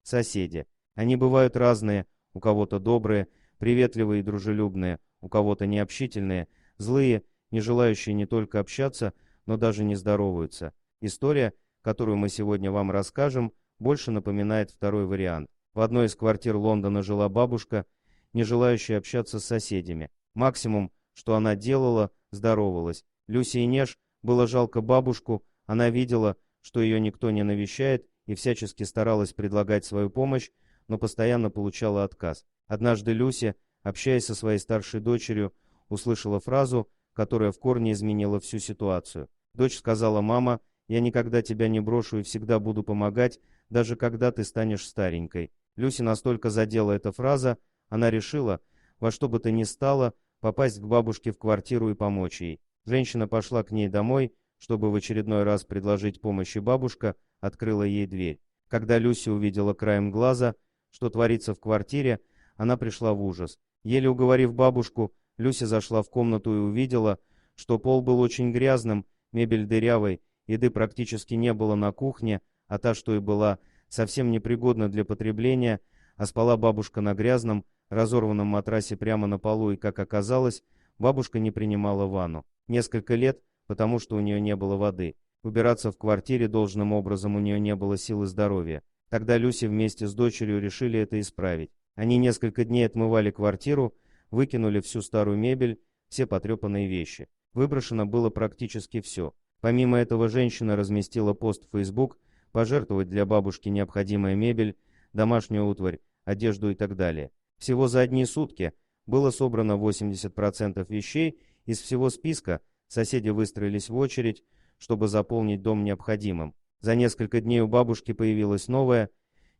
Соседи. Они бывают разные, у кого-то добрые, приветливые и дружелюбные, у кого-то необщительные, злые, не желающие не только общаться, но даже не здороваются. История, которую мы сегодня вам расскажем, больше напоминает второй вариант. В одной из квартир Лондона жила бабушка, не желающая общаться с соседями. Максимум, что она делала, здоровалась. Люси Инеш было жалко бабушку, она видела, что ее никто не навещает, и всячески старалась предлагать свою помощь, но постоянно получала отказ. Однажды Люси, общаясь со своей старшей дочерью, услышала фразу, которая в корне изменила всю ситуацию. Дочь сказала: «Мама, я никогда тебя не брошу и всегда буду помогать, даже когда ты станешь старенькой». Люси настолько задела эта фраза, она решила, во что бы то ни стало, попасть к бабушке в квартиру и помочь ей. Женщина пошла к ней домой, чтобы в очередной раз предложить помощь, и бабушка открыла ей дверь. Когда Люси увидела краем глаза, что творится в квартире, она пришла в ужас. Еле уговорив бабушку, Люси зашла в комнату и увидела, что пол был очень грязным, мебель дырявой, еды практически не было на кухне, а та, что и была, совсем непригодна для потребления, а спала бабушка на грязном, разорванном матрасе прямо на полу, и, как оказалось, бабушка не принимала ванну. Несколько лет, потому что у нее не было воды. Убираться в квартире должным образом у нее не было сил и здоровья. Тогда Люси вместе с дочерью решили это исправить. Они несколько дней отмывали квартиру, выкинули всю старую мебель, все потрепанные вещи. Выброшено было практически все. Помимо этого, женщина разместила пост в Facebook: пожертвовать для бабушки необходимая мебель, домашнюю утварь, одежду и так далее. Всего за одни сутки было собрано 80% вещей. Из всего списка соседи выстроились в очередь, чтобы заполнить дом необходимым. За несколько дней у бабушки появилась новая,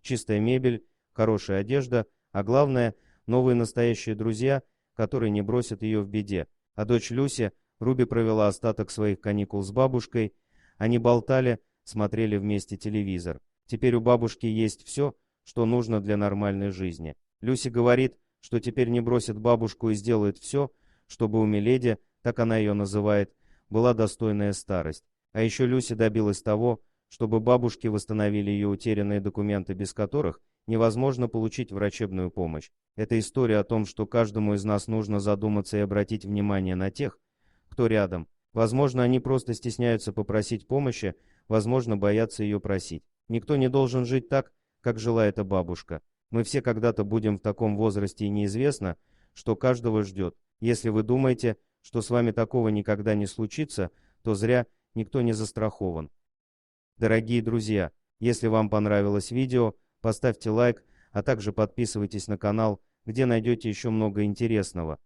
чистая мебель, хорошая одежда, а главное, новые настоящие друзья, которые не бросят ее в беде. А дочь Люси, Руби, провела остаток своих каникул с бабушкой. Они болтали, смотрели вместе телевизор. Теперь у бабушки есть все, что нужно для нормальной жизни. Люси говорит, что теперь не бросит бабушку и сделает все, чтобы у Миледи, так она ее называет, была достойная старость. А еще Люси добилась того, чтобы бабушке восстановили ее утерянные документы, без которых невозможно получить врачебную помощь. Это история о том, что каждому из нас нужно задуматься и обратить внимание на тех, кто рядом. Возможно, они просто стесняются попросить помощи, возможно, боятся ее просить. Никто не должен жить так, как жила эта бабушка. Мы все когда-то будем в таком возрасте, и неизвестно, что каждого ждет. Если вы думаете, что с вами такого никогда не случится, то зря, никто не застрахован. Дорогие друзья, если вам понравилось видео, поставьте лайк, а также подписывайтесь на канал, где найдете еще много интересного.